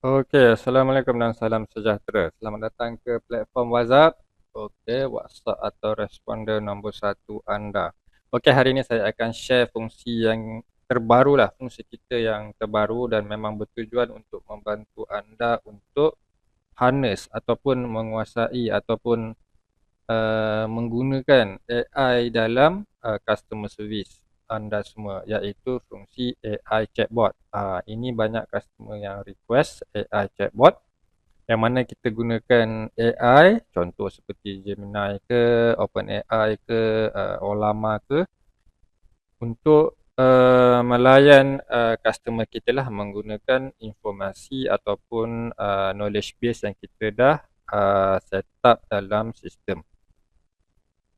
Okey, Assalamualaikum dan salam sejahtera. Selamat datang ke platform WhatsApp. Okey, WhatsApp atau responder nombor satu anda. Okey, hari ini saya akan share fungsi yang terbarulah, fungsi kita yang terbaru dan memang bertujuan untuk membantu anda untuk harness ataupun menguasai ataupun menggunakan AI dalam customer service anda semua, iaitu fungsi AI chatbot. Ini banyak customer yang request AI chatbot yang mana kita gunakan AI, contoh seperti Gemini ke, OpenAI ke, Ollama ke, untuk melayan customer kita lah menggunakan informasi ataupun knowledge base yang kita dah set up dalam sistem.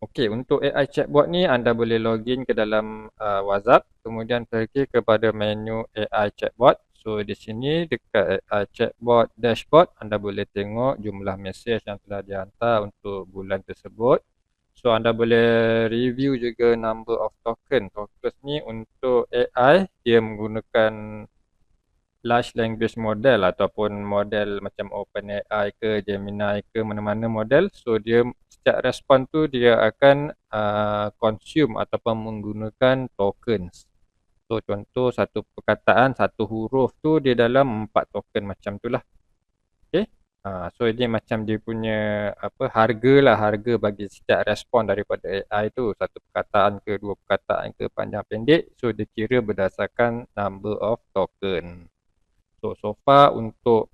Okey, untuk AI chatbot ni anda boleh login ke dalam WhatsApp, kemudian pergi kepada menu AI chatbot. So di sini dekat AI chatbot dashboard anda boleh tengok jumlah mesej yang telah dihantar untuk bulan tersebut. So anda boleh review juga number of token. Tokens ni untuk AI dia menggunakan large language model ataupun model macam OpenAI ke, Gemini ke, mana-mana model. So dia setiap respon tu dia akan consume ataupun menggunakan tokens. So contoh satu perkataan, satu huruf tu dia dalam 4 token macam tu lah. Okay. So ini macam dia punya harga lah, harga bagi setiap respon daripada AI tu, satu perkataan ke, dua perkataan ke, panjang pendek. So dia kira berdasarkan number of token. So far untuk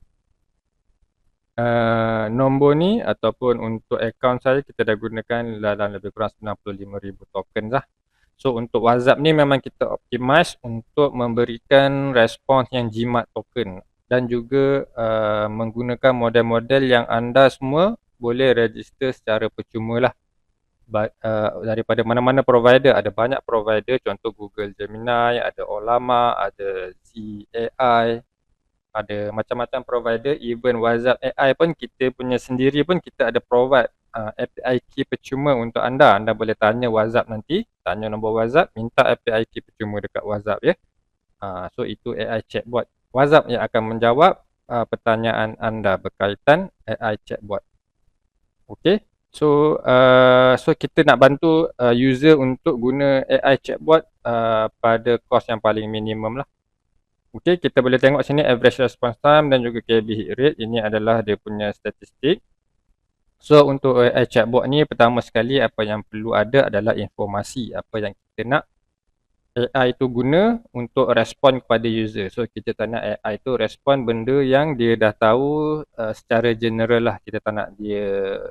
nombor ni ataupun untuk akaun saya kita dah gunakan dalam lebih kurang 95,000 token lah. So untuk WhatsApp ni memang kita optimize untuk memberikan respons yang jimat token dan juga menggunakan model-model yang anda semua boleh register secara percuma lah. Daripada mana-mana provider, ada banyak provider, contoh Google Gemini, ada Ollama, ada ZAI, ada macam-macam provider. Even WhatsApp AI pun kita punya sendiri pun kita ada provide API key percuma untuk anda. Anda boleh tanya WhatsApp nanti, tanya nombor WhatsApp, minta API key percuma dekat WhatsApp ya. So itu AI chatbot WhatsApp yang akan menjawab pertanyaan anda berkaitan AI chatbot. Okey. So kita nak bantu user untuk guna AI chatbot pada kos yang paling minimum lah. Okey, kita boleh tengok sini average response time dan juga KB hit rate. Ini adalah dia punya statistik. So untuk AI chatbot ni pertama sekali apa yang perlu ada adalah informasi apa yang kita nak AI tu guna untuk respon kepada user. So kita tak nak AI tu respon benda yang dia dah tahu secara general lah. Kita tak nak dia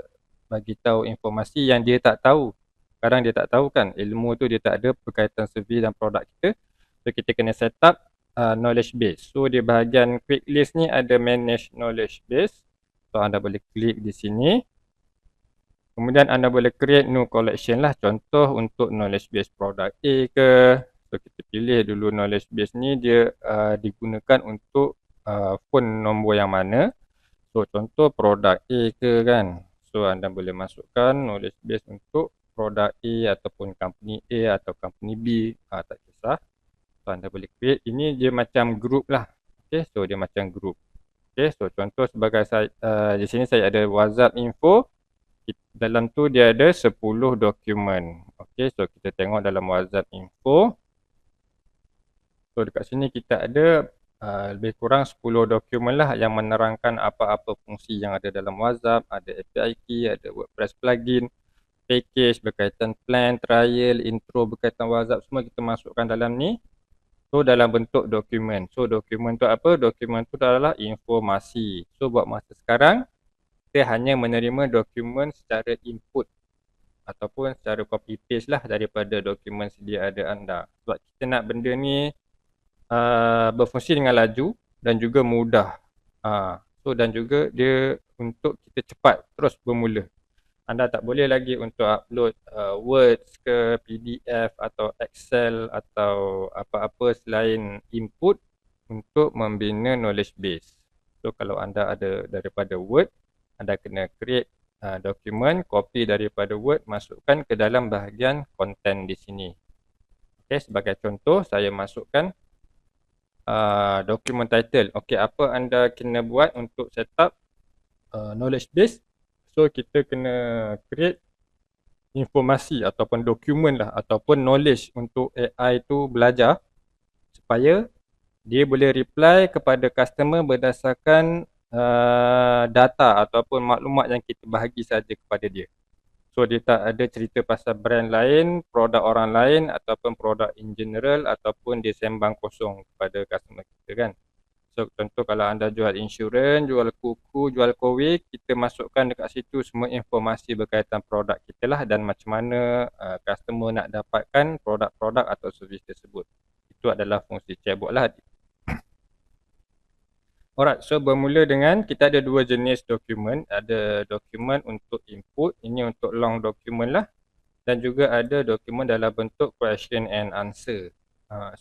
bagi tahu informasi yang dia tak tahu. Kadang dia tak tahu kan, ilmu tu dia tak ada berkaitan servis dan produk kita. So kita kena set up knowledge base. So di bahagian quick list ni ada manage knowledge base. So anda boleh klik di sini. Kemudian anda boleh create new collection lah. Contoh untuk knowledge base product A ke. So kita pilih dulu knowledge base ni dia digunakan untuk phone nombor yang mana. So contoh produk A ke kan. So anda boleh masukkan knowledge base untuk produk A ataupun company A atau company B. Tak kisah. So anda boleh create. Ini dia macam group lah. Okay, so dia macam group. Okay, so contoh sebagai saya, di sini saya ada WhatsApp info. Dalam tu dia ada 10 dokumen. Okay, so kita tengok dalam WhatsApp info. So dekat sini kita ada lebih kurang 10 dokumen lah yang menerangkan apa-apa fungsi yang ada dalam WhatsApp. Ada API key, ada WordPress plugin, package berkaitan plan, trial, intro berkaitan WhatsApp, semua kita masukkan dalam ni. So dalam bentuk dokumen. So dokumen tu apa? Dokumen tu adalah informasi. So buat masa sekarang kita hanya menerima dokumen secara input ataupun secara copy paste lah daripada dokumen sedia ada anda. Sebab kita nak benda ni berfungsi dengan laju dan juga mudah. So dan juga dia untuk kita cepat terus bermula. Anda tak boleh lagi untuk upload Words ke PDF atau Excel atau apa-apa selain input untuk membina knowledge base. So kalau anda ada daripada Word, anda kena create dokumen, copy daripada Word, masukkan ke dalam bahagian content di sini. Okay, sebagai contoh saya masukkan Document title. Okey, apa anda kena buat untuk setup knowledge base? So kita kena create informasi ataupun dokumen lah ataupun knowledge untuk AI tu belajar supaya dia boleh reply kepada customer berdasarkan data ataupun maklumat yang kita bahagi saja kepada dia. So dia tak ada cerita pasal brand lain, produk orang lain ataupun produk in general ataupun dia sembang kosong kepada customer kita kan. So contoh kalau anda jual insurans, jual kuku, jual kowe, kita masukkan dekat situ semua informasi berkaitan produk kita lah dan macam mana customer nak dapatkan produk-produk atau servis tersebut. Itu adalah fungsi chatbot lah. Alright, so bermula dengan kita ada dua jenis dokumen. Ada dokumen untuk input, ini untuk long dokumen lah. Dan juga ada dokumen dalam bentuk question and answer.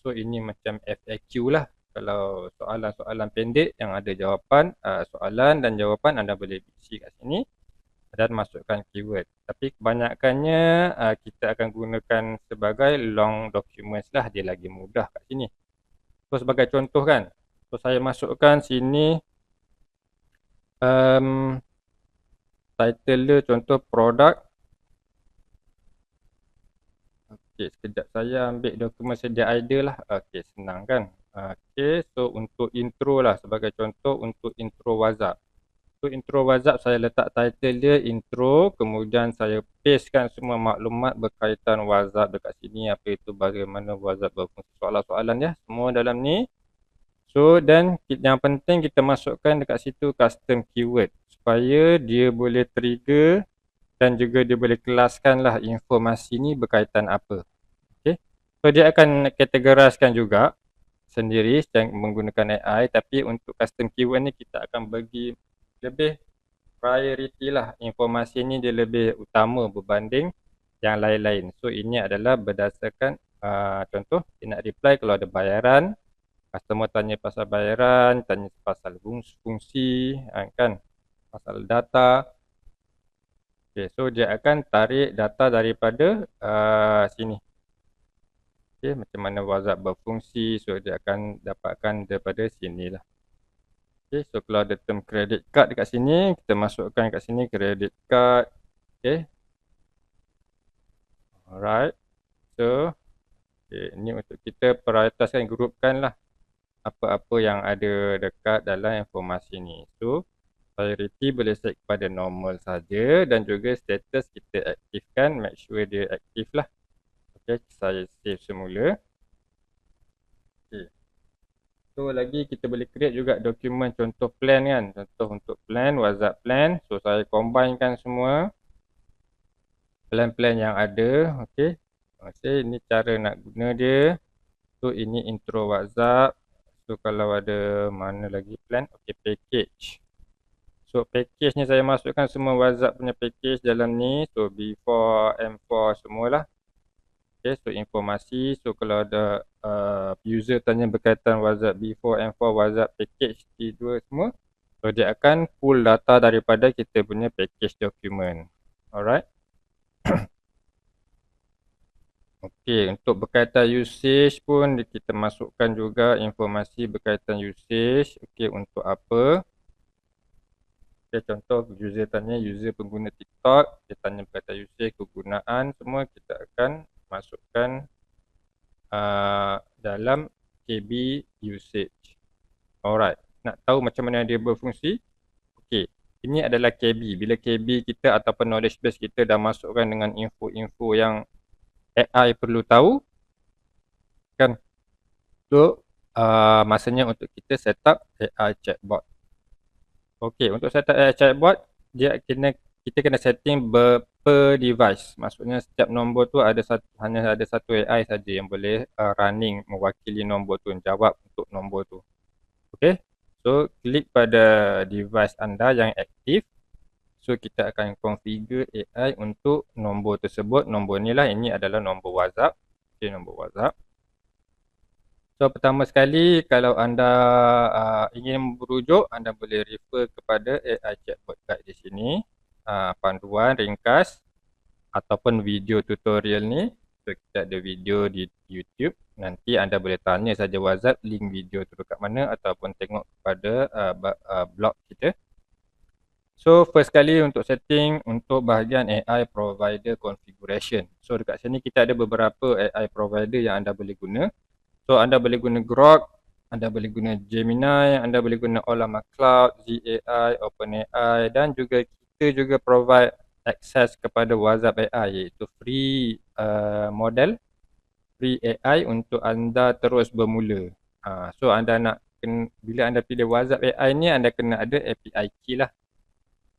So ini macam FAQ lah. Kalau soalan-soalan pendek yang ada jawapan, soalan dan jawapan anda boleh isi kat sini dan masukkan keyword. Tapi kebanyakannya kita akan gunakan sebagai long documents lah, dia lagi mudah kat sini. So sebagai contoh kan, so saya masukkan sini title dia contoh produk. Okey, sekejap saya ambil dokumen sedia ada lah. Okey, senang kan. Okey, so untuk intro lah sebagai contoh untuk intro WhatsApp. So intro WhatsApp saya letak title dia intro, kemudian saya pastekan semua maklumat berkaitan WhatsApp dekat sini, apa itu bagaimana WhatsApp berfungsi, soalan-soalan ya, semua dalam ni. So dan yang penting kita masukkan dekat situ custom keyword supaya dia boleh trigger dan juga dia boleh kelaskan lah informasi ni berkaitan apa. Okay. So dia akan kategoriskan juga sendiri menggunakan AI, tapi untuk custom keyword ni kita akan bagi lebih priority lah, informasi ni dia lebih utama berbanding yang lain-lain. So ini adalah berdasarkan contoh dia nak reply kalau ada bayaran, customer tanya pasal bayaran, tanya pasal fungsi kan, pasal data. Okay, so dia akan tarik data daripada sini. Okay, macam mana WhatsApp berfungsi, so dia akan dapatkan daripada sini lah. Okay, so kalau ada term credit card dekat sini, kita masukkan kat sini credit card. Okay. Alright. So, okay, ini untuk kita prioritaskan, grupkan lah apa-apa yang ada dekat dalam informasi ni. So, priority boleh set kepada normal saja dan juga status kita aktifkan, make sure dia aktif lah. Okay, saya save semula. Okay. So, lagi kita boleh create juga dokumen contoh plan kan. Contoh untuk plan, WhatsApp plan. So, saya combinekan semua plan-plan yang ada. Okay. Okay, ini cara nak guna dia. So, ini intro WhatsApp. So, kalau ada mana lagi plan. Okay, package. So, package ni saya masukkan semua WhatsApp punya package dalam ni. So, B4, M4 semualah. Okay, so informasi. So, kalau ada user tanya berkaitan WhatsApp B4, M4, WhatsApp package T2 semua. So, dia akan pull data daripada kita punya package dokumen. Alright. Okey, untuk berkaitan usage pun kita masukkan juga informasi berkaitan usage. Okey, untuk apa? Okay, contoh user tanya, user pengguna TikTok, dia tanya berkaitan usage, kegunaan, semua kita akan masukkan dalam KB usage. Alright, nak tahu macam mana dia berfungsi? Okey, ini adalah KB. Bila KB kita ataupun knowledge base kita dah masukkan dengan info-info yang AI perlu tahu kan. So masanya untuk kita set up AI chatbot. Okey, untuk setup AI chatbot kita kena setting per device. Maksudnya setiap nombor tu hanya ada satu AI saja yang boleh running mewakili nombor tu, jawab untuk nombor tu. Okey. So klik pada device anda yang aktif. So kita akan configure AI untuk nombor tersebut. Nombor ni lah, ini adalah nombor WhatsApp. Okey, nombor WhatsApp. So pertama sekali kalau anda ingin berujuk, anda boleh refer kepada AI Chatbot Guide di sini, panduan ringkas ataupun video tutorial ni. So kita ada video di YouTube, nanti anda boleh tanya saja WhatsApp link video tu dekat mana ataupun tengok kepada blog kita. So first kali untuk setting untuk bahagian AI provider configuration. So dekat sini kita ada beberapa AI provider yang anda boleh guna. So anda boleh guna Grok, anda boleh guna Gemini, anda boleh guna Ollama Cloud, ZAI, OpenAI, dan juga kita juga provide akses kepada WhatsApp AI, iaitu free model, free AI untuk anda terus bermula. So anda nak bila anda pilih WhatsApp AI ni, anda kena ada API key lah.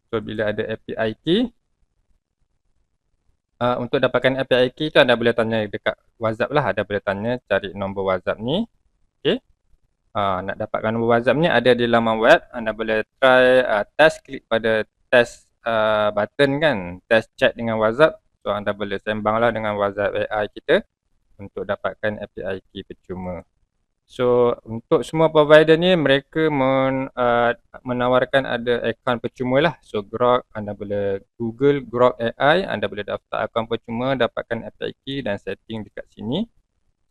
So bila ada API key, untuk dapatkan API key tu anda boleh tanya dekat WhatsApp lah. Anda boleh tanya cari nombor WhatsApp ni. Okay. Nak dapatkan nombor WhatsApp ni ada di laman web. Anda boleh try test, klik pada test button kan, test chat dengan WhatsApp. So anda boleh sembang lah dengan WhatsApp AI kita untuk dapatkan API key percuma. So untuk semua provider ni mereka menawarkan ada akaun percuma lah. So Grok, anda boleh Google Grok AI, anda boleh daftar akaun percuma, dapatkan API key dan setting dekat sini.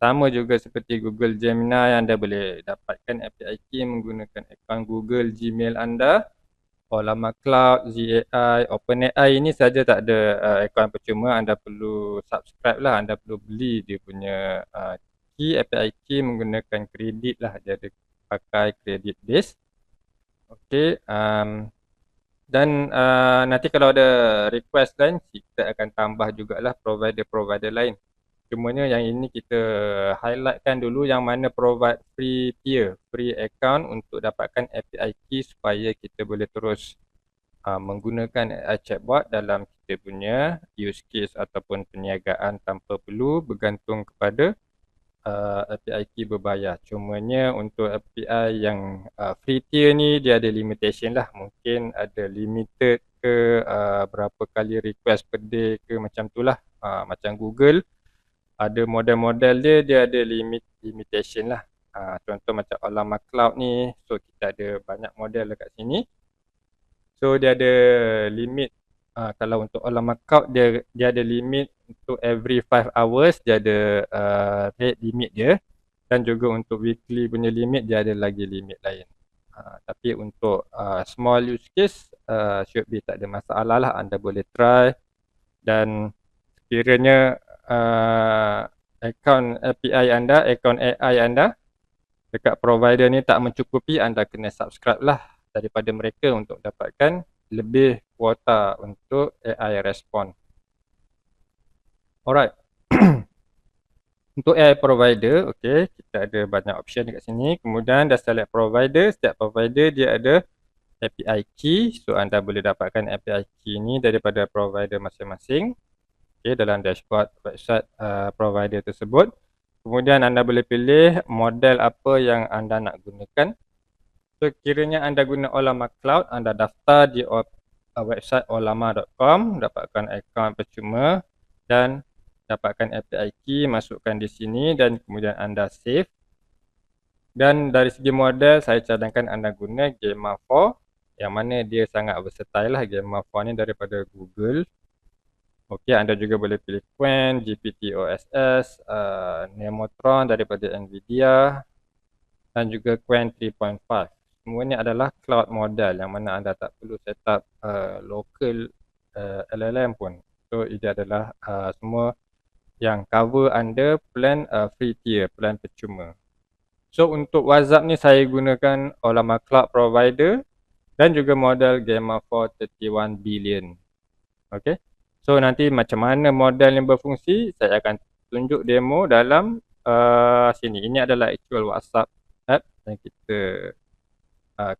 Sama juga seperti Google Gemini, anda boleh dapatkan API key menggunakan akaun Google Gmail anda. Ollama Cloud, ZAI, OpenAI ini saja tak ada akaun percuma, anda perlu subscribe lah, anda perlu beli dia punya API key menggunakan kredit lah, dia ada pakai kredit base. Okay, dan nanti kalau ada request lain kita akan tambah jugalah provider-provider lain. Cumanya yang ini kita highlightkan dulu yang mana provide free tier, free account untuk dapatkan API key supaya kita boleh terus menggunakan AI chatbot dalam kita punya use case ataupun perniagaan tanpa perlu bergantung kepada API key berbayar. Cumanya untuk API yang free tier ni dia ada limitation lah. Mungkin ada limited ke berapa kali request per day ke macam tu lah. Macam Google ada model-model dia ada limitation lah. Contoh macam Ollama Cloud ni, so kita ada banyak model dekat sini. So dia ada limit. Kalau untuk Ollama Cloud dia ada limit untuk every 5 hours dia ada rate limit dia, dan juga untuk weekly punya limit dia ada lagi limit lain. Tapi untuk small use case should be tak ada masalah lah, anda boleh try. Dan sekiranya akaun API anda, akaun AI anda dekat provider ni tak mencukupi, anda kena subscribe lah daripada mereka untuk dapatkan lebih kuota untuk AI respon. Alright. Untuk AI provider, okay, kita ada banyak option dekat sini. Kemudian dah select provider, setiap provider dia ada API key. So anda boleh dapatkan API key ni daripada provider masing-masing. Okay, dalam dashboard website provider tersebut. Kemudian anda boleh pilih model apa yang anda nak gunakan. So kiranya anda guna Ollama Cloud, anda daftar di website ollama.com, dapatkan akaun percuma dan dapatkan API key, masukkan di sini dan kemudian anda save. Dan dari segi model saya cadangkan anda guna Gemma 4, yang mana dia sangat versatile lah. Gemma 4 ni daripada Google. Okey, anda juga boleh pilih Qwen, GPT OSS, Nemotron daripada Nvidia dan juga Qwen 3.5. Semua ni adalah cloud model yang mana anda tak perlu set up local LLM pun. So ini adalah semua yang cover anda plan free tier, plan percuma. So untuk WhatsApp ni saya gunakan Ollama Cloud Provider dan juga model Gemma 4 31 billion. Okay. So nanti macam mana model yang berfungsi saya akan tunjuk demo dalam sini. Ini adalah actual WhatsApp app yang kita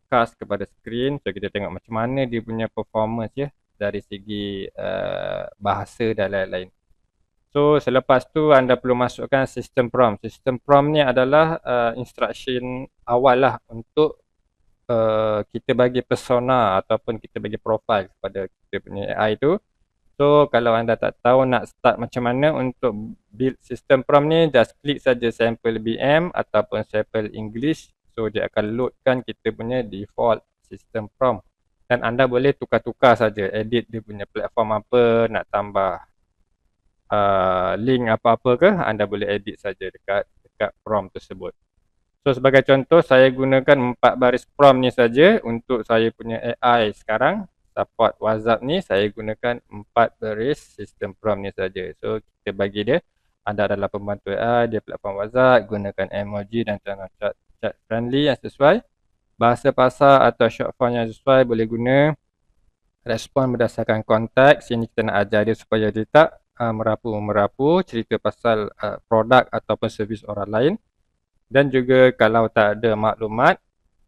cast kepada screen. So kita tengok macam mana dia punya performance ya dari segi bahasa dan lain-lain. So selepas tu anda perlu masukkan system prompt. System prompt ni adalah instruction awal lah untuk kita bagi persona ataupun kita bagi profile kepada kita punya AI tu. So kalau anda tak tahu nak start macam mana untuk build system prompt ni, just klik saja sample BM ataupun sample English. So dia akan loadkan kita punya default system prompt. Dan anda boleh tukar-tukar saja, edit dia punya platform apa nak tambah. link apa-apa ke, anda boleh edit saja dekat prompt tersebut. So sebagai contoh, saya gunakan 4 baris prompt ni saja untuk saya punya AI sekarang. Support WhatsApp ni saya gunakan 4 baris sistem prompt ni saja. So kita bagi dia, anda adalah pembantu AI, dia platform WhatsApp, gunakan emoji dan cara chat friendly yang sesuai. Bahasa pasar atau short form yang sesuai boleh guna. Respon berdasarkan konteks. Sini kita nak ajar dia supaya dia tak merapu-merapu cerita pasal produk ataupun servis orang lain. Dan juga kalau tak ada maklumat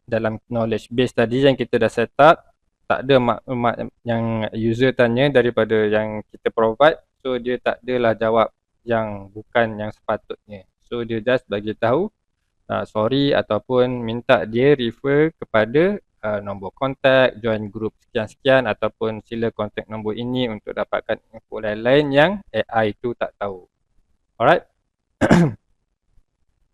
dalam knowledge base tadi yang kita dah set up, tak ada maklumat yang user tanya daripada yang kita provide, so dia tak adalah jawab yang bukan yang sepatutnya. So dia just bagi tahu sorry ataupun minta dia refer kepada nombor kontak, join group sekian-sekian ataupun sila kontak nombor ini untuk dapatkan info lain-lain yang AI tu tak tahu. Alright.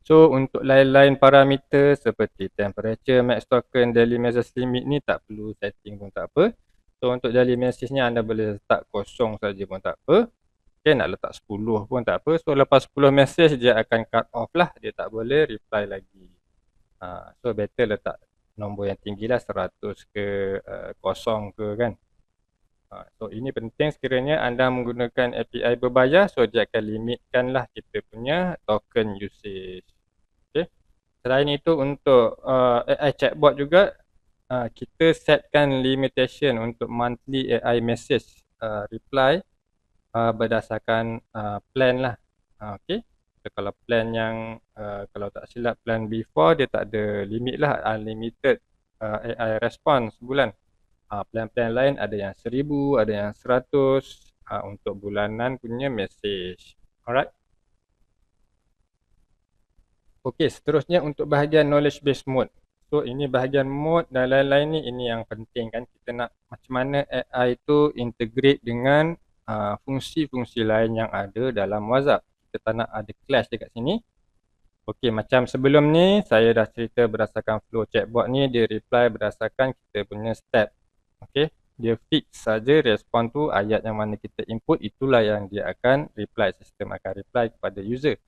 So untuk lain-lain parameter seperti temperature, max token, daily message limit ni tak perlu setting pun tak apa. So untuk daily message ni anda boleh letak kosong saja pun tak apa. Okay, nak letak 10 pun tak apa. So lepas 10 message dia akan cut off lah. Dia tak boleh reply lagi. So better letak nombor yang tinggi lah, 100 ke kosong ke kan. So ini penting sekiranya anda menggunakan API berbayar. So dia akan limitkan lah kita punya token usage. Okay. Selain itu untuk AI chatbot juga, kita setkan limitation untuk monthly AI message reply berdasarkan plan lah. Okay. So, kalau plan yang kalau tak silap plan before dia tak ada limit lah, unlimited AI response sebulan. Plan-plan lain ada yang 1000, ada yang 100 untuk bulanan punya message. Alright. Okey, seterusnya untuk bahagian knowledge base mode. So ini bahagian mode dan lain-lain ni, ini yang penting kan. Kita nak macam mana AI tu integrate dengan fungsi-fungsi lain yang ada dalam WhatsApp. Kita tak nak ada clash dekat sini. Okey, macam sebelum ni saya dah cerita berdasarkan flow chatbot ni, dia reply berdasarkan kita punya step. Okey, dia fix saja respon tu, ayat yang mana kita input itulah yang dia akan reply, sistem akan reply kepada user.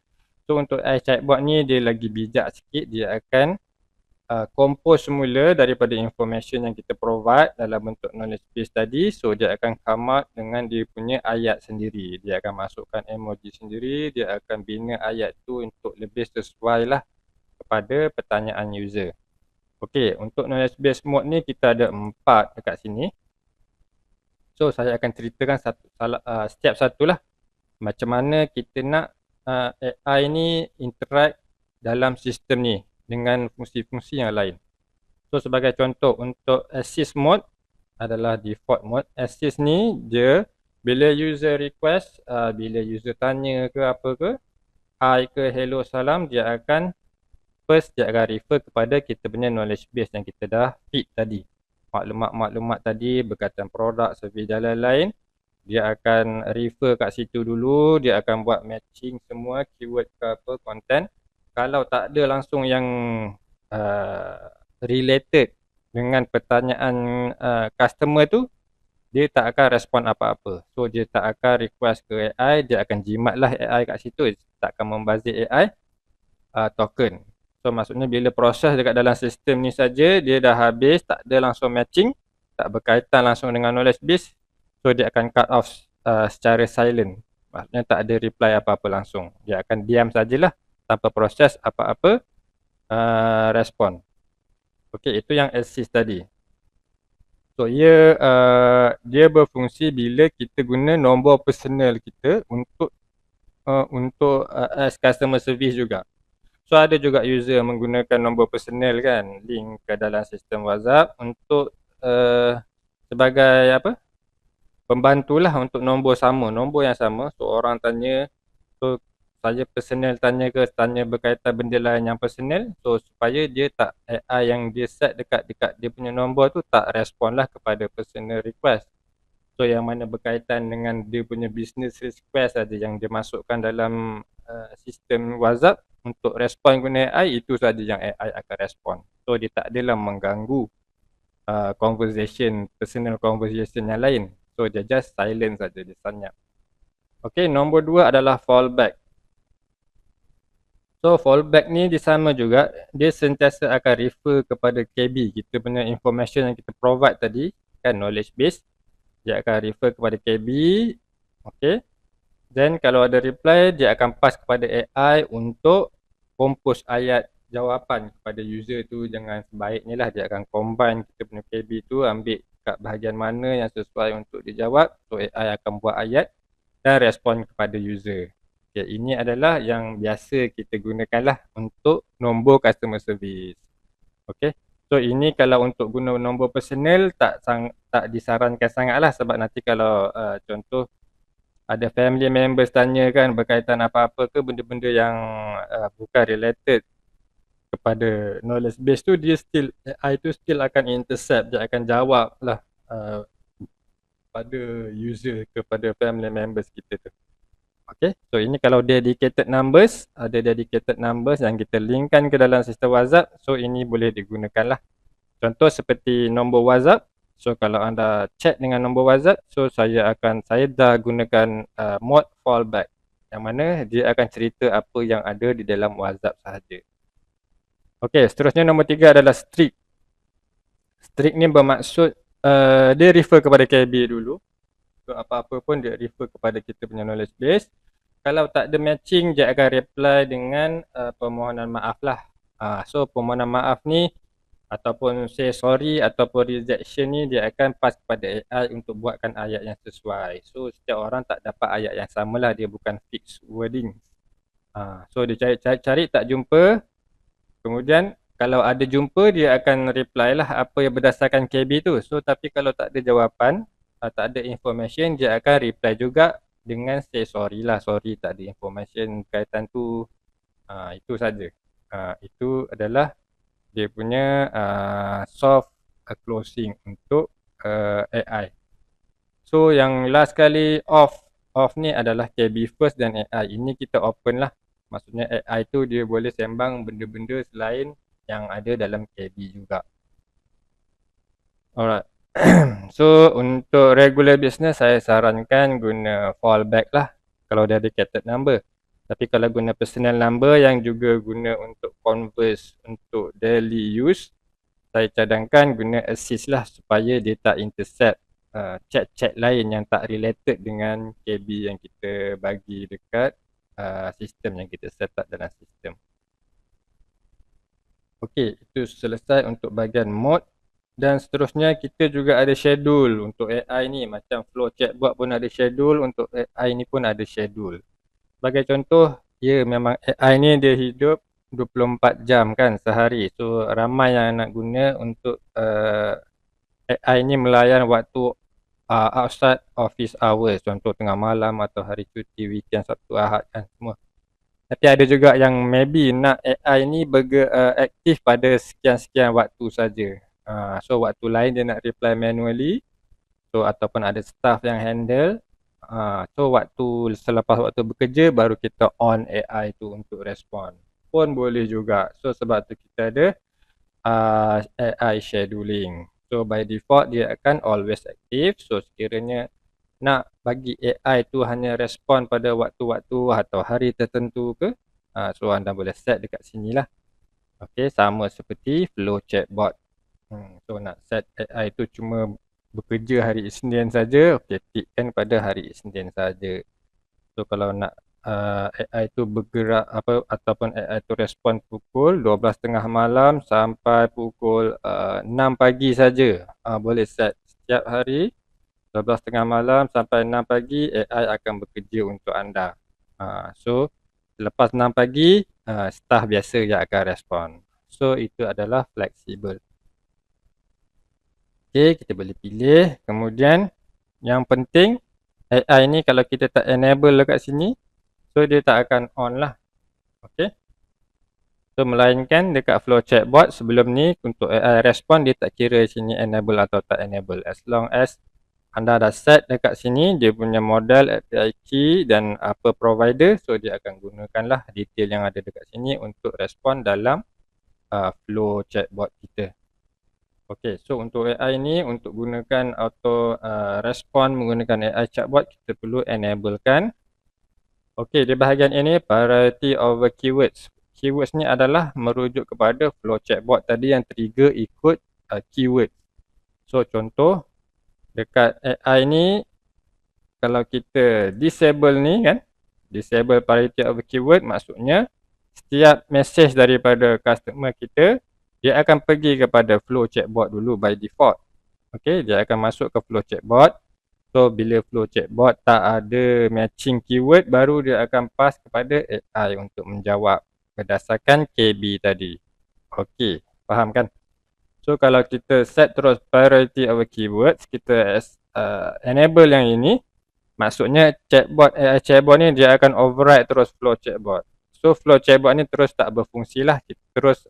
So untuk AI chatbot ni dia lagi bijak sikit, dia akan compose semula daripada information yang kita provide dalam bentuk knowledge base tadi. So dia akan come out dengan dia punya ayat sendiri, dia akan masukkan emoji sendiri, dia akan bina ayat tu untuk lebih sesuai lah kepada pertanyaan user. Okey, untuk knowledge base mode ni kita ada 4 dekat sini. So saya akan ceritakan setiap satu lah, macam mana kita nak AI ni interact dalam sistem ni dengan fungsi-fungsi yang lain. So sebagai contoh, untuk assist mode adalah default mode. Assist ni dia bila user request, bila user tanya ke apa ke, hi ke hello salam, dia akan refer kepada kita punya knowledge base yang kita dah feed tadi. Maklumat-maklumat tadi berkaitan produk, servis dan lain-lain, dia akan refer kat situ dulu, dia akan buat matching semua keyword ke apa, content. Kalau tak ada langsung yang related dengan pertanyaan customer tu, dia tak akan respon apa-apa. So dia tak akan request ke AI, dia akan jimatlah AI kat situ, tak akan membazir AI token. So maksudnya bila proses dekat dalam sistem ni saja dia dah habis, tak ada langsung matching, tak berkaitan langsung dengan knowledge base, so dia akan cut off secara silent. Maksudnya tak ada reply apa-apa langsung. Dia akan diam sajalah tanpa proses apa-apa respon. Okey, itu yang assist tadi. So dia berfungsi bila kita guna nombor personal kita untuk as customer service juga. So ada juga user menggunakan nombor personal kan, link ke dalam sistem WhatsApp untuk sebagai apa? Pembantulah untuk nombor sama, nombor yang sama. So orang tanya, so saya personal tanya berkaitan benda lain yang personal, so supaya dia tak, AI yang dia set dekat dia punya nombor tu tak respon lah kepada personal request. So yang mana berkaitan dengan dia punya business request saja yang dia masukkan dalam sistem WhatsApp untuk respon guna AI, itu saja yang AI akan respon. So dia tak adalah mengganggu conversation, personal conversation yang lain. So dia just silent saja, dia senyap. Okey, nombor 2 adalah fallback. So fallback ni dia sama juga, dia sentiasa akan refer kepada KB, kita punya information yang kita provide tadi, kan, knowledge base, dia akan refer kepada KB. Okey. Then kalau ada reply, dia akan pass kepada AI untuk compose ayat jawapan kepada user tu. Dengan sebaiknya lah dia akan combine kita punya KB tu, ambil kat bahagian mana yang sesuai untuk dijawab. So AI akan buat ayat dan respon kepada user. Okay, ini adalah yang biasa kita gunakan lah untuk nombor customer service. Okay. So ini kalau untuk guna nombor personal tak disarankan sangat lah, sebab nanti kalau contoh ada family members tanya kan berkaitan apa-apa ke benda-benda yang bukan related kepada knowledge base tu, dia still, AI tu still akan intercept, dia akan jawab lah pada user, kepada family members kita tu. Okay, so ini kalau dedicated numbers, ada dedicated numbers yang kita linkkan ke dalam sistem WhatsApp, so ini boleh digunakan lah. Contoh seperti nombor WhatsApp, so kalau anda chat dengan nombor WhatsApp, so saya dah gunakan mode fallback, yang mana dia akan cerita apa yang ada di dalam WhatsApp sahaja. Okay, seterusnya nombor 3 adalah strict. Strict ni bermaksud dia refer kepada KB dulu. So apa-apa pun dia refer kepada kita punya knowledge base. Kalau tak ada matching, dia akan reply dengan permohonan maaf lah. So permohonan maaf ni ataupun say sorry ataupun rejection ni, dia akan pass kepada AI untuk buatkan ayat yang sesuai. So setiap orang tak dapat ayat yang sama lah, dia bukan fixed wording. So dia cari tak jumpa, kemudian kalau ada jumpa, dia akan reply lah apa yang berdasarkan KB tu. So tapi kalau tak ada jawapan, tak ada information, dia akan reply juga dengan say sorry lah, sorry tak ada information kaitan tu. Itu saja. Itu adalah dia punya soft closing untuk AI. So yang last kali off ni adalah KB first dan AI. Ini kita open lah, maksudnya AI tu dia boleh sembang benda-benda selain yang ada dalam KB juga. Alright. So untuk regular business, saya sarankan guna fallback lah kalau dedicated number. Tapi kalau guna personal number yang juga guna untuk converse untuk daily use, saya cadangkan guna assist lah, supaya dia tak intercept chat-chat lain yang tak related dengan KB yang kita bagi dekat sistem yang kita set up dalam sistem. Okey, itu selesai untuk bahagian mode. Dan seterusnya kita juga ada schedule untuk AI ni. Macam flow chatbot pun ada schedule, untuk AI ni pun ada schedule. Sebagai contoh, ya memang AI ni dia hidup 24 jam kan sehari. So ramai yang nak guna untuk AI ni melayan waktu outside office hours. Contoh tengah malam atau hari cuti, weekend, Sabtu, Ahad kan semua. Tapi ada juga yang maybe nak AI ni aktif pada sekian-sekian waktu saja. So waktu lain dia nak reply manually. So ataupun ada staff yang handle. So selepas waktu bekerja baru kita on AI tu untuk respon. Pun boleh juga. So sebab tu kita ada AI scheduling. So by default dia akan always active. So sekiranya nak bagi AI tu hanya respon pada waktu-waktu atau hari tertentu ke, so anda boleh set dekat sini lah. Okay, sama seperti flow chatbot. So nak set AI tu cuma bekerja hari Isnin saja, okay, tikkan pada hari Isnin saja. So kalau nak AI tu bergerak ataupun AI tu respon pukul 12.30 malam sampai pukul 6 pagi saja, boleh set setiap hari 12.30 malam sampai 6 pagi AI akan bekerja untuk anda. So lepas 6 pagi staff biasa yang akan respon. So itu adalah fleksibel. Okay, kita boleh pilih. Kemudian yang penting, AI ni kalau kita tak enable dekat sini, so dia tak akan on lah. Okay. So melainkan dekat flow chatbot sebelum ni, untuk AI respon dia tak kira sini enable atau tak enable. As long as anda dah set dekat sini dia punya model, API key dan apa provider, so dia akan gunakanlah detail yang ada dekat sini untuk respon dalam flow chatbot kita. Okay, so untuk AI ni, untuk gunakan auto respon menggunakan AI chatbot, kita perlu enablekan Okey, di bahagian ini priority over keywords. Keywords ni adalah merujuk kepada flow chatbot tadi yang trigger ikut keyword. So contoh dekat AI ni, kalau kita disable ni kan, disable priority over keyword, maksudnya setiap message daripada customer kita, dia akan pergi kepada flow chatbot dulu by default. Okey, dia akan masuk ke flow chatbot. So bila flow chatbot tak ada matching keyword, baru dia akan pass kepada AI untuk menjawab berdasarkan KB tadi. Okey, faham kan? So kalau kita set terus priority over keywords, kita enable yang ini, maksudnya chatbot, AI chatbot ni dia akan override terus flow chatbot. So flow chatbot ni terus tak berfungsi lah. Kita terus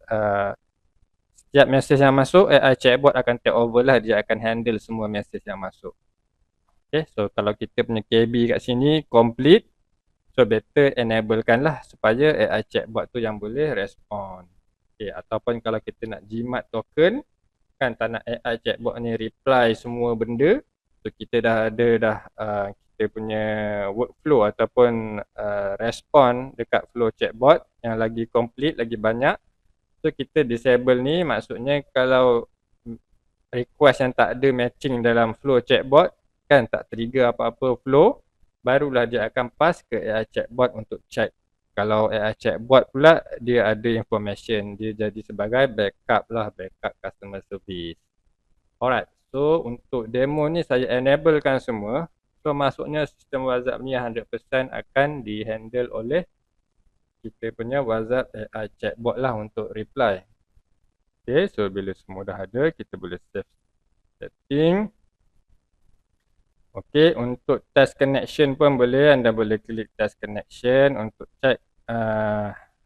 setiap message yang masuk, AI chatbot akan take over lah. Dia akan handle semua message yang masuk. Okay, so kalau kita punya KB kat sini complete, so better enablekan lah supaya AI chatbot tu yang boleh respon. Okay, ataupun kalau kita nak jimat token, kan tak nak AI chatbot ni reply semua benda, so kita dah ada kita punya workflow ataupun respon dekat flow chatbot yang lagi complete, lagi banyak. So kita disable ni, maksudnya kalau request yang tak ada matching dalam flow chatbot, kan tak trigger apa-apa flow, barulah dia akan pass ke AI chatbot untuk check. Kalau AI chatbot pula, dia ada information, dia jadi sebagai backup lah, backup customer service. Alright, so untuk demo ni saya enablekan semua. So maksudnya sistem WhatsApp ni 100% akan dihandle oleh kita punya WhatsApp AI chatbot lah untuk reply. Okay, so bila semua dah ada, kita boleh save setting. Okay, untuk test connection pun boleh, anda boleh klik test connection untuk check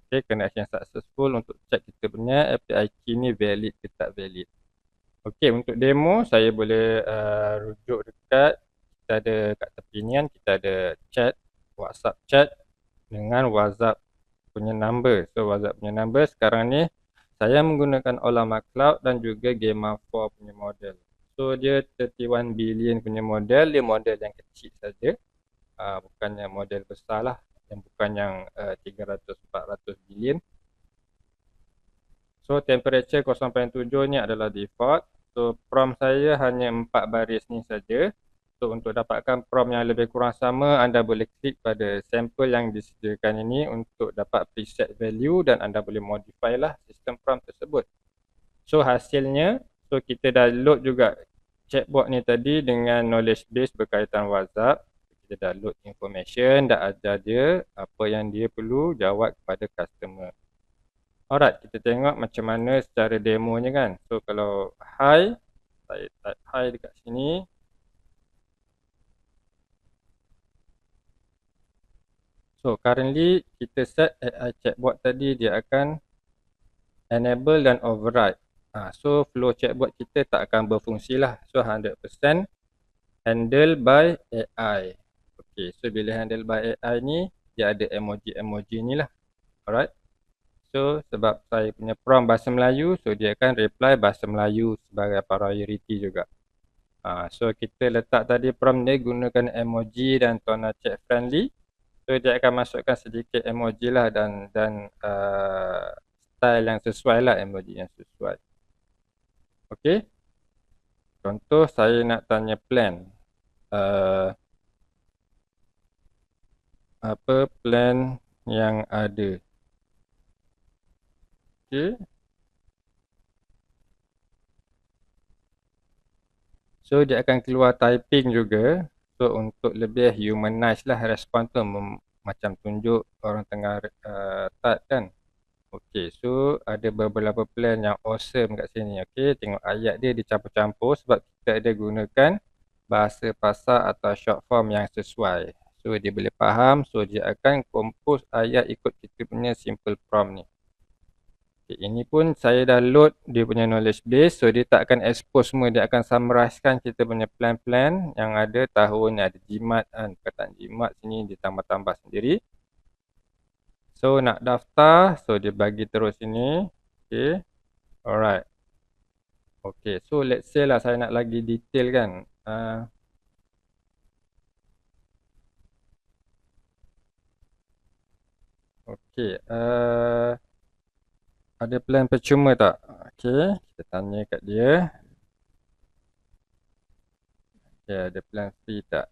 okay, connection successful, untuk check kita punya API key ni valid ke tak valid. Okay, untuk demo saya boleh rujuk dekat, kita ada kat tepi ni kan, kita ada chat, WhatsApp chat dengan WhatsApp punya number. So WhatsApp punya number sekarang ni saya menggunakan Ollama Cloud dan juga Gamma 4 punya model. So dia 31 billion punya model, dia model yang kecil saja, bukannya model besar lah, yang bukan yang 300-400 billion. So temperature 0.7 ni adalah default. So prompt saya hanya 4 baris ni saja. So untuk dapatkan prompt yang lebih kurang sama, anda boleh klik pada sampel yang disediakan ini untuk dapat preset value, dan anda boleh modify lah sistem prompt tersebut. So hasilnya, so kita dah load juga chatbot ni tadi dengan knowledge base berkaitan WhatsApp. Kita dah load information, dah ajar dia apa yang dia perlu jawab kepada customer. Alright, kita tengok macam mana secara demonya kan. So kalau hi, saya type hi dekat sini. So currently kita set AI chatbot tadi, dia akan enable dan override. So flow chatbot kita tak akan berfungsi lah. So 100% handle by AI. Okay, so bila handle by AI ni, dia ada emoji-emoji ni lah. Alright. So sebab saya punya prompt bahasa Melayu, so dia akan reply bahasa Melayu sebagai priority juga. So kita letak tadi prompt dia gunakan emoji dan tona chat friendly. So dia akan masukkan sedikit emoji lah, dan style yang sesuai lah, emoji yang sesuai. Okay. Contoh saya nak tanya plan. Apa plan yang ada? Okay. So dia akan keluar typing juga. So untuk lebih humanize lah respon tu, macam tunjuk orang tengah type kan. Okay, so ada beberapa plan yang awesome kat sini. Okay, tengok ayat dia dicampur-campur sebab kita ada gunakan bahasa pasar atau short form yang sesuai. So dia boleh faham, so dia akan compose ayat ikut kita punya simple prompt ni. Okay, ini pun saya dah load dia punya knowledge base, so dia tak akan expose semua, dia akan summarizekan kita punya plan-plan yang ada tahun, ada jimat kan, perkataan jimat sini dia tambah-tambah sendiri. So nak daftar, so dia bagi terus sini. Okay, alright. Okay, so let's say lah saya nak lagi detail kan. Okey, ada plan percuma tak? Okey, kita tanya kat dia. Okey, ada plan free tak?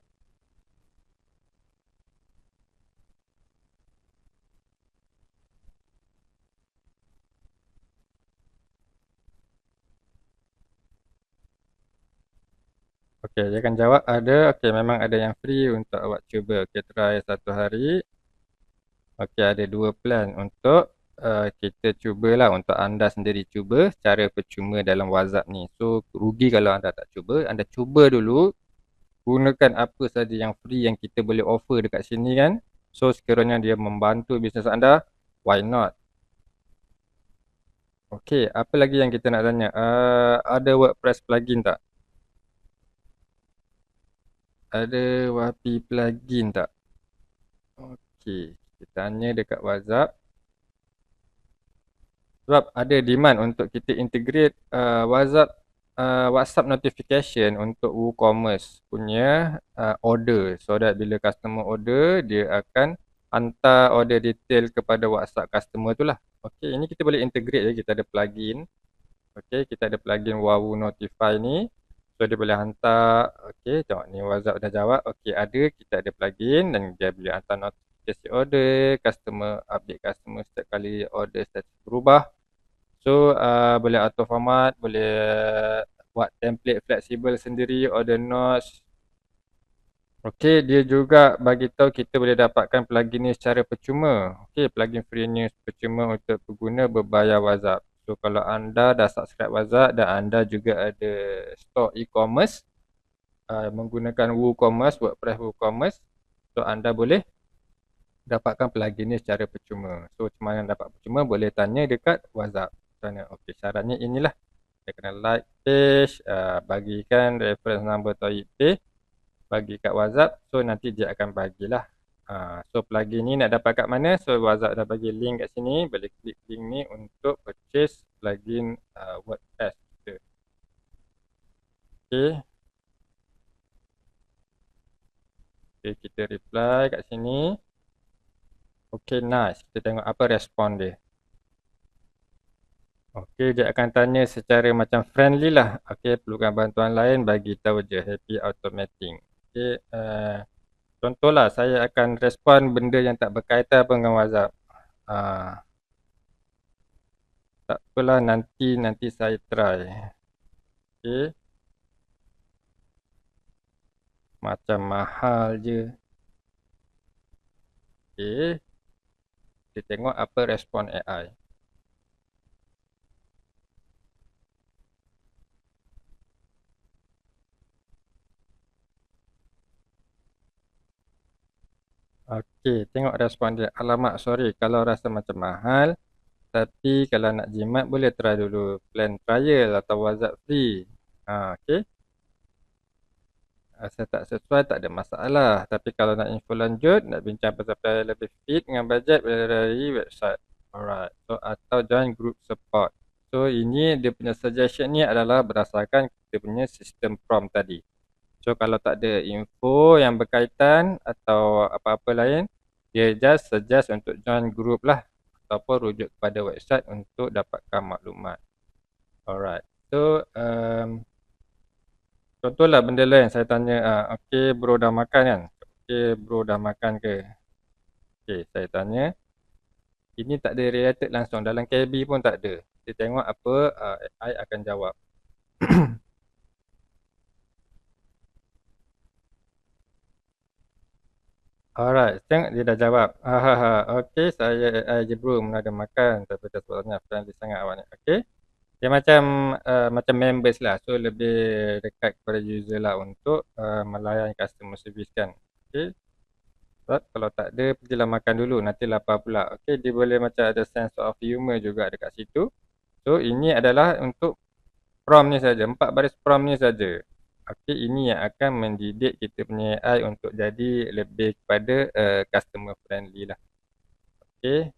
Okey, dia akan jawab ada. Okey, memang ada yang free untuk awak cuba. Okey, try satu hari. Okey, ada dua plan untuk kita cubalah, untuk anda sendiri cuba secara percuma dalam WhatsApp ni. So, rugi kalau anda tak cuba. Anda cuba dulu, gunakan apa saja yang free yang kita boleh offer dekat sini kan. So, sekiranya dia membantu bisnes anda, why not? Okey, apa lagi yang kita nak tanya? Ada WordPress plugin tak? Ada WAPI plugin tak? Okey, kita tanya dekat WhatsApp. Sebab ada demand untuk kita integrate WhatsApp notification untuk WooCommerce punya order. So that bila customer order, dia akan hantar order detail kepada WhatsApp customer tu lah. Okey, ini kita boleh integrate je, kita ada plugin. Okey, kita ada plugin Wawu Notify ni. So dia boleh hantar, okey, tengok ni WhatsApp dah jawab. Okey, ada, kita ada plugin dan dia boleh hantar notifikasi order, customer, update customer setiap kali order status berubah. So boleh auto format, boleh buat template fleksibel sendiri, order notes. Okey, dia juga bagi tahu kita boleh dapatkan plugin ni secara percuma. Okey, plugin free ni percuma untuk pengguna berbayar WhatsApp. So kalau anda dah subscribe WhatsApp dan anda juga ada store e-commerce menggunakan WooCommerce, WordPress WooCommerce, so anda boleh dapatkan plugin ni secara percuma. So macam mana dapat percuma, boleh tanya dekat WhatsApp. Sana. Okey, syaratnya inilah. Dia kena like page, bagikan reference number Toyib Pay, bagi kat WhatsApp. So nanti dia akan bagilah. So plugin ni nak dapat kat mana? So WhatsApp dah bagi link kat sini. Boleh klik link ni untuk purchase plugin WordPress kita. Okey. Okay, kita reply kat sini. Okay, nice. Kita tengok apa respon dia. Okey, dia akan tanya secara macam friendly lah. Okey, perlukan bantuan lain, bagi tahu je. Happy automating. Okey, contohlah saya akan respon benda yang tak berkaitan pun dengan WhatsApp. Tak apalah, nanti saya try. Okey. Macam mahal je. Okey. Kita tengok apa respon AI. Okey, tengok respon dia. Alamak, sorry kalau rasa macam mahal. Tapi kalau nak jimat, boleh try dulu plan trial atau WhatsApp free. Okey. Rasa tak sesuai, tak ada masalah. Tapi kalau nak info lanjut, nak bincang pasal plan lebih fit dengan bajet, boleh dari website. Alright. So, atau join group support. So, ini dia punya suggestion ni adalah berdasarkan kita punya sistem prompt tadi. So, kalau tak ada info yang berkaitan atau apa-apa lain, dia just suggest untuk join group lah. Ataupun rujuk kepada website untuk dapatkan maklumat. Alright. So, contohlah benda lain saya tanya, okey bro dah makan kan? Okey bro dah makan ke? Okey, saya tanya. Ini tak ada related langsung, dalam KB pun tak ada. Kita tengok apa AI akan jawab. Alright, tengok dia dah jawab. Okey, saya AI je bro, mana ada makan. Tapi dah soalnya friendly sangat awak ni. Okey. Dia macam members lah. So lebih dekat kepada user lah untuk melayan customer service kan. Okey. Sebab kalau tak ada, pergilah makan dulu, nanti lapar pula. Okey, dia boleh macam ada sense of humor juga dekat situ. So ini adalah untuk prompt ni saja, 4 baris prompt ni saja. Okey, ini yang akan mendidik kita punya AI untuk jadi lebih kepada customer friendly lah. Okey.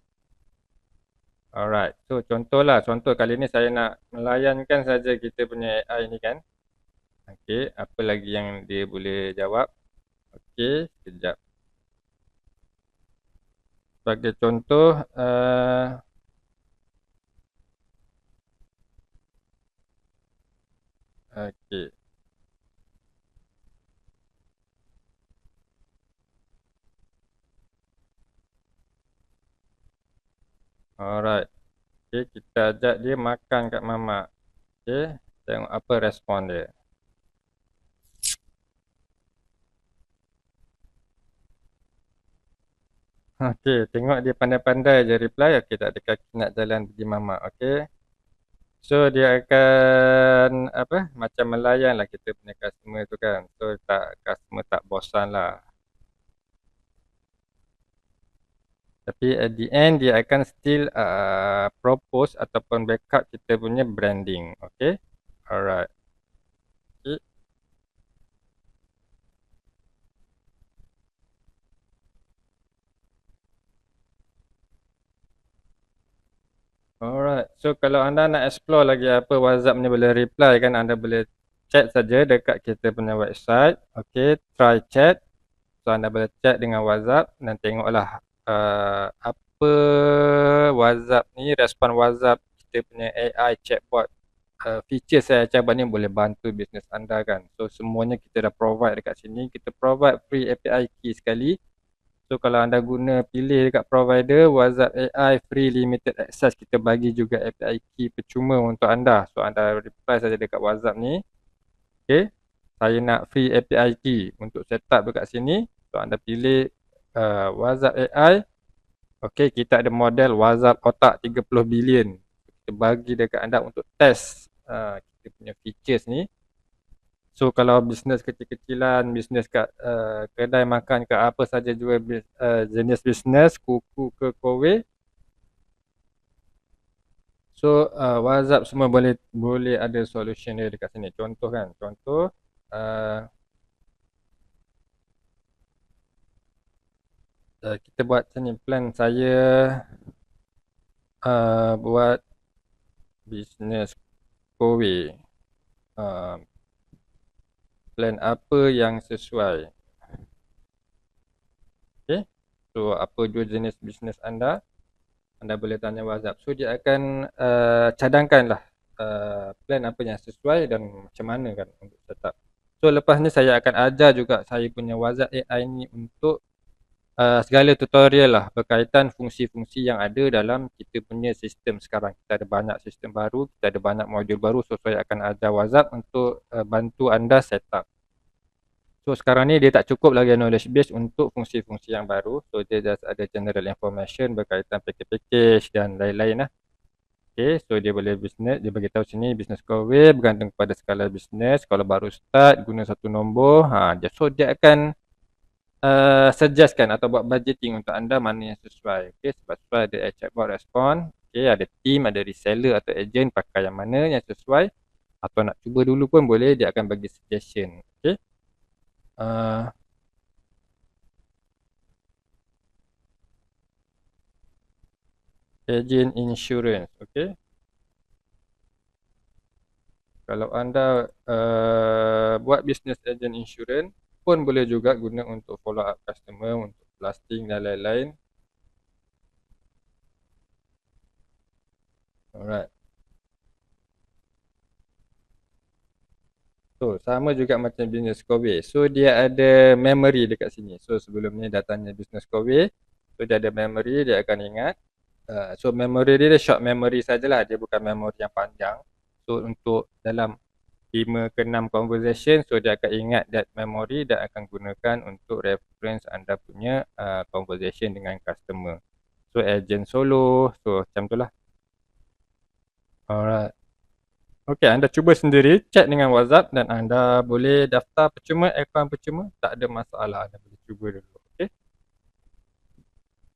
Alright, so contohlah, contoh kali ni saya nak melayankan saja kita punya AI ni kan. Okey, apa lagi yang dia boleh jawab? Okey, sekejap. Sebagai contoh, okey. Alright. Okey, kita ajak dia makan kat mamak. Okey, tengok apa respon dia. Okey, tengok dia pandai-pandai je reply. Okey, tak ada kaki nak jalan pergi mamak. Okey. So, dia akan apa? Macam melayan lah kita punya customer tu kan. So, customer tak bosan lah. Tapi at the end dia akan still propose ataupun backup kita punya branding. Okay. Alright. Okay. Alright. So kalau anda nak explore lagi apa WhatsApp ni boleh reply kan, anda boleh chat saja dekat kita punya website. Okay. Try chat. So anda boleh chat dengan WhatsApp dan tengoklah apa WhatsApp ni, respon WhatsApp kita punya AI chatbot. Feature saya cabang ni boleh bantu bisnes anda kan. So semuanya kita dah provide dekat sini. Kita provide free API key sekali. So kalau anda guna pilih dekat provider WhatsApp AI free limited access, kita bagi juga API key percuma untuk anda. So anda reply saja dekat WhatsApp ni. Okay. Saya nak free API key untuk setup dekat sini. So anda pilih WhatsApp AI. Okay, kita ada model WhatsApp otak 30 bilion. Kita bagi dekat anda untuk test kita punya features ni. So kalau bisnes kecil-kecilan, bisnes kat kedai makan ke apa saja jual jenis bisnes, kuku ke kowe. So WhatsApp semua boleh ada solution dia dekat sini. Contoh kan, contoh kita buat macam ni, plan saya buat bisnes kowe. Plan apa yang sesuai. Okay. So apa dua jenis bisnes anda boleh tanya WhatsApp. So dia akan cadangkan lah plan apa yang sesuai dan macam mana kan untuk setup. So lepas ni saya akan ajar juga saya punya WhatsApp AI ni untuk segala tutorial lah berkaitan fungsi-fungsi yang ada dalam kita punya sistem sekarang. Kita ada banyak sistem baru, kita ada banyak modul baru. So saya akan ajar WhatsApp untuk bantu anda setup. So sekarang ni dia tak cukup lagi knowledge base untuk fungsi-fungsi yang baru. So dia just ada general information berkaitan package-package dan lain-lain lah. Okay, so dia boleh bisnes, dia bagi tahu sini bisnes kowe bergantung kepada skala bisnes. Kalau baru start guna satu nombor, so dia akan suggestkan atau buat budgeting untuk anda mana yang sesuai. Okay, sebab sesuai ada chatbot respon. Okay, ada team, ada reseller atau agent pakai yang mana yang sesuai. Atau nak cuba dulu pun boleh, dia akan bagi suggestion. Okay. Agent insurance. Okay. Kalau anda buat bisnes agent insurance pun boleh juga guna untuk follow up customer, untuk blasting dan lain-lain. Alright. So sama juga macam bisnes kowe. So dia ada memory dekat sini. So sebelum ni datanya bisnes kowe, so dia ada memory, dia akan ingat. So memory dia short memory sajalah, dia bukan memory yang panjang. So untuk dalam 5 ke 6 conversation, so dia akan ingat that memory dan akan gunakan untuk reference anda punya conversation dengan customer. So agent solo, so macam tu lah. Alright. Okay, anda cuba sendiri, chat dengan WhatsApp dan anda boleh daftar percuma, akaun percuma, tak ada masalah, anda boleh cuba dulu. Okay.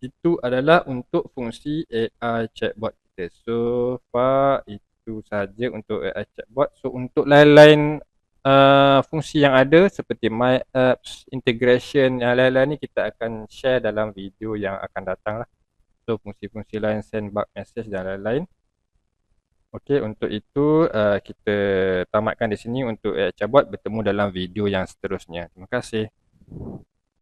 Itu adalah untuk fungsi AI chatbot kita. So far itu saja untuk AI chatbot. So untuk lain-lain fungsi yang ada seperti My Apps, integration yang lain-lain ni kita akan share dalam video yang akan datang lah. So fungsi-fungsi lain, send bug message dan lain-lain. Okey, untuk itu kita tamatkan di sini untuk chatbot. Bertemu dalam video yang seterusnya. Terima kasih.